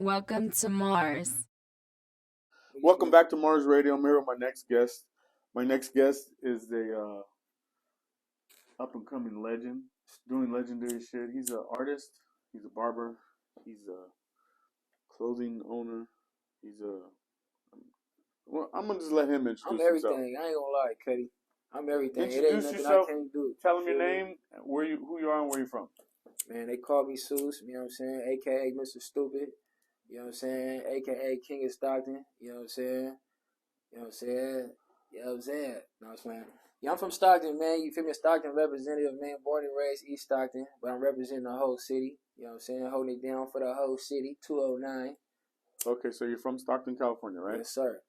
Welcome to Mars. Welcome back to Mars Radio. I'm here with my next guest. My next guest is a up and coming legend, doing legendary shit. He's an artist. He's a barber. He's a clothing owner. He's a well. I'm gonna just let him introduce I'm himself. everything. I ain't gonna lie, Cuddy. I'm everything. Introduce it ain't nothing yourself. I can't do. Tell him your name, who you are, and where you're from. Man, they call me Suess, you know what I'm saying? AKA Mr. Stupid. You know what I'm saying? AKA King of Stockton. You know what I'm saying? You know what I'm saying? You know what I'm saying? No, I'm saying. Yeah, I'm from Stockton, man. You feel me? A Stockton representative, man. Born and raised East Stockton, but I'm representing the whole city. You know what I'm saying? Holding it down for the whole city. 209. Okay, so you're from Stockton, California, right? Yes, sir.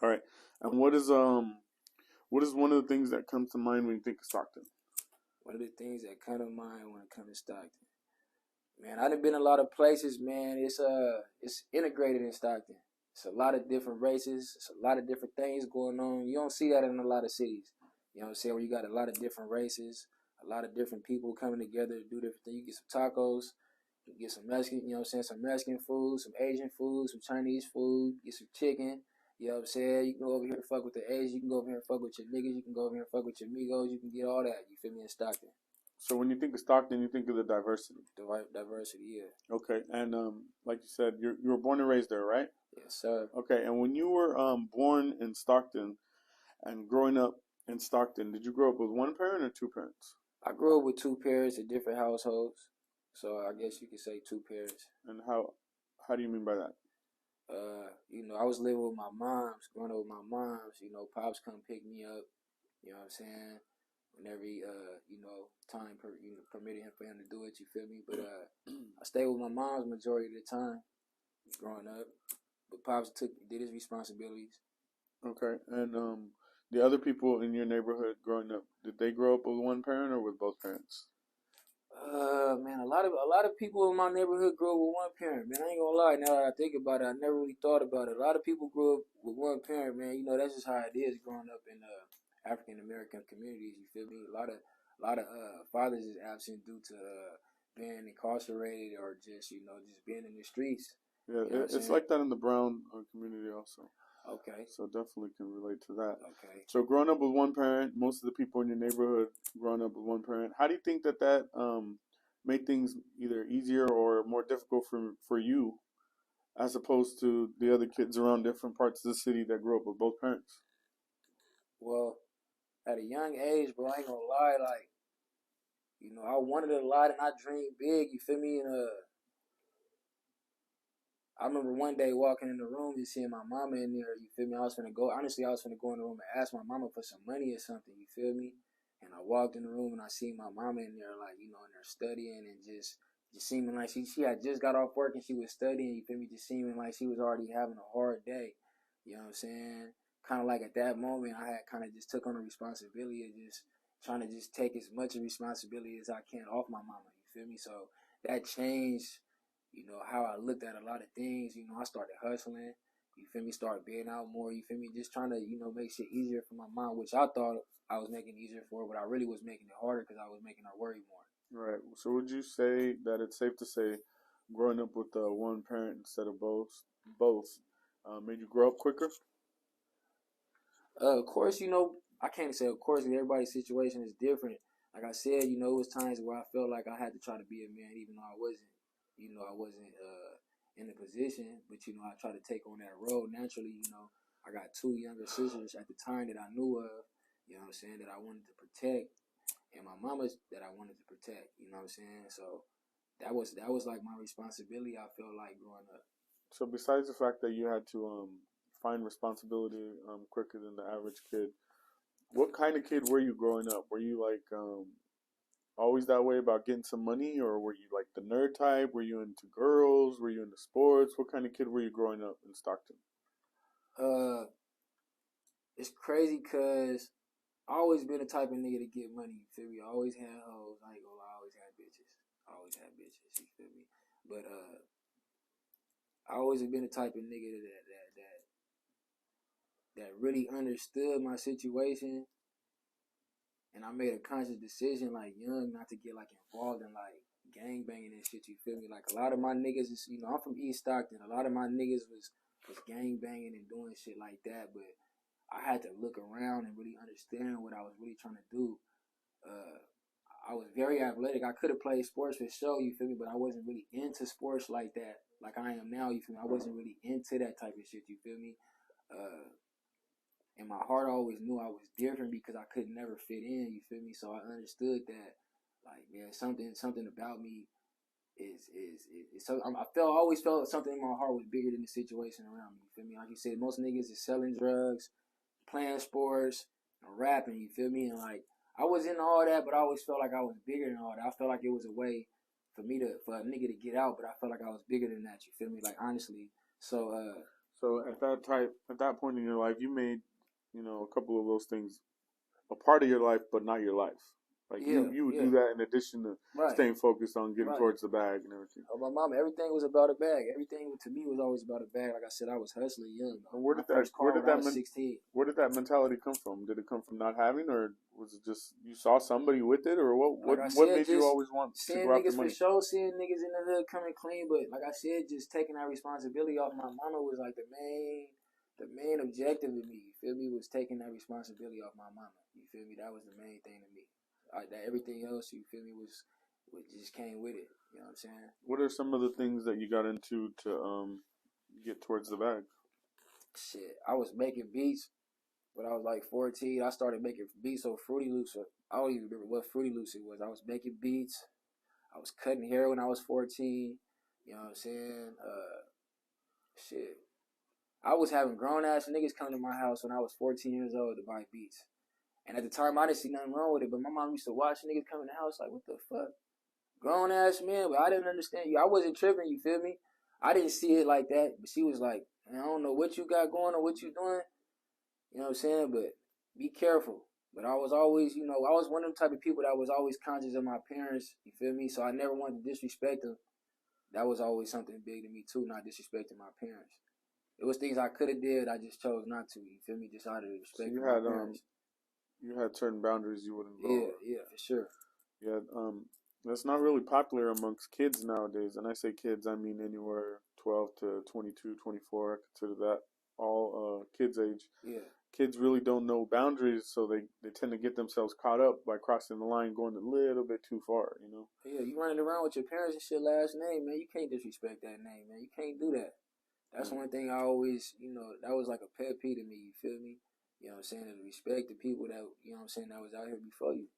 All right. And what is one of the things that comes to mind when you think of Stockton? One of the things that come to mind when it comes to Stockton. Man, I've been a lot of places, man. It's integrated in Stockton. It's a lot of different races. It's a lot of different things going on. You don't see that in a lot of cities. You know what I'm saying? Where you got a lot of different races, a lot of different people coming together to do different things. You get some tacos, you get some Mexican, you know what I'm saying? Some Mexican food, some Asian food, some Chinese food, get some chicken. You know what I'm saying? You can go over here and fuck with the Asians. You can go over here and fuck with your niggas. You can go over here and fuck with your amigos. You can get all that. You feel me? In Stockton. So when you think of Stockton, you think of the diversity. Diversity, yeah. Okay, and like you said, you were born and raised there, right? Yes, sir. Okay, and when you were born in Stockton and growing up in Stockton, did you grow up with one parent or two parents? I grew up with two parents in different households, so I guess you could say two parents. And how do you mean by that? I was living with my moms, growing up with my moms. Pops come pick me up. You know what I'm saying? Whenever he, time permitted him for him to do it, you feel me? But I stayed with my mom's majority of the time growing up. But Pops did his responsibilities. Okay, and the other people in your neighborhood growing up, did they grow up with one parent or with both parents? Man, a lot of people in my neighborhood grew up with one parent. Man, I ain't gonna lie. Now that I think about it, I never really thought about it. A lot of people grew up with one parent. Man, that's just how it is growing up in African American communities. You feel me? A lot of fathers is absent due to being incarcerated or just being in the streets. Yeah, it's like that in the brown community also. Okay. So definitely can relate to that. Okay. So growing up with one parent, most of the people in your neighborhood growing up with one parent, how do you think that made things either easier or more difficult for you as opposed to the other kids around different parts of the city that grew up with both parents? Well, at a young age, bro, I ain't gonna lie, like, I wanted a lot and I dreamed big, you feel me? And I remember one day walking in the room and seeing my mama in there, you feel me? I was finna go in the room and ask my mama for some money or something, you feel me? And I walked in the room and I seen my mama in there, like, in there studying and just seeming like she had just got off work and she was studying, you feel me? Just seeming like she was already having a hard day, you know what I'm saying? Kind of like at that moment, I had kind of just took on the responsibility of just trying to just take as much of responsibility as I can off my mama, you feel me? So that changed how I looked at a lot of things. I started hustling, you feel me, started being out more, you feel me, just trying to, make shit easier for my mom, which I thought I was making easier for her, but I really was making it harder because I was making her worry more. Right. So would you say that it's safe to say growing up with one parent instead of both made you grow up quicker? Of course, I can't say of course, everybody's situation is different. Like I said, it was times where I felt like I had to try to be a man even though I wasn't. I wasn't in the position, but I tried to take on that role naturally. I got two younger sisters at the time that I knew of, what I'm saying, that I wanted to protect, and my mama's that I wanted to protect, you know what I'm saying? So that was like my responsibility, I felt like, growing up. So besides the fact that you had to find responsibility quicker than the average kid, what kind of kid were you growing up? Were you like always that way about getting some money, or were you like the nerd type? Were you into girls? Were you into sports? What kind of kid were you growing up in Stockton? It's crazy because I always been the type of nigga to get money, you feel me? I always had hoes, I ain't gonna lie, I always had bitches, you feel me? But I always have been the type of nigga that really understood my situation. And I made a conscious decision, like, young, not to get, like, involved in, like, gang banging and shit, you feel me? Like, a lot of my niggas is, you know, I'm from East Stockton. A lot of my niggas was gang banging and doing shit like that, but I had to look around and really understand what I was really trying to do. I was very athletic. I could have played sports for sure, you feel me? But I wasn't really into sports like that, like I am now, you feel me? I wasn't really into that type of shit, you feel me? And my heart always knew I was different because I could never fit in, you feel me? So I understood that, like, man, something about me is so always felt something in my heart was bigger than the situation around me, you feel me? Like you said, most niggas is selling drugs, playing sports, and rapping, you feel me? And like, I was into all that, but I always felt like I was bigger than all that. I felt like it was a way for a nigga to get out, but I felt like I was bigger than that, you feel me? Like, honestly. So at that point in your life, you made, you know, a couple of those things a part of your life, but not your life. Like you would do that in addition to staying focused on getting towards the bag and everything. Oh, my mom, everything was about a bag. Everything to me was always about a bag. Like I said, I was hustling young. And where did that mentality come from? Did it come from not having, or was it just you saw somebody with it, or what made you always want to go after money? Seeing niggas for sure, seeing niggas in the hood coming clean, but like I said, just taking that responsibility off my mama was like the main objective of me. You feel me? Was taking that responsibility off my mama. You feel me? That was the main thing to me. That everything else, you feel me, was just came with it. You know what I'm saying? What are some of the things that you got into to get towards the bag? Shit, I was making beats when I was like 14. I started making beats on Fruity Loops. I don't even remember what Fruity Loops it was. I was making beats. I was cutting hair when I was 14. You know what I'm saying? Shit. I was having grown ass niggas come to my house when I was 14 years old to buy beats. And at the time, I didn't see nothing wrong with it, but my mom used to watch niggas come in the house like, what the fuck? Grown ass man, but I didn't understand you. I wasn't tripping, you feel me? I didn't see it like that, but she was like, I don't know what you got going or what you doing. You know what I'm saying? But be careful. But I was always, you know, I was one of them type of people that was always conscious of my parents, you feel me? So I never wanted to disrespect them. That was always something big to me too, not disrespecting my parents. It was things I could have did, I just chose not to, you feel me? Just out of respect for my parents. You had certain boundaries you wouldn't go. Yeah, for sure. Yeah, that's not really popular amongst kids nowadays. And I say kids, I mean anywhere 12 to 22, 24. I consider that all kids' age. Yeah. Kids really don't know boundaries, so they tend to get themselves caught up by crossing the line, going a little bit too far, you know? Yeah, you running around with your parents and shit last name, man. You can't disrespect that name, man. You can't do that. That's one thing I always, you know, that was like a pet peeve to me, you feel me? You know what I'm saying? To respect the people that, you know what I'm saying, that was out here before you.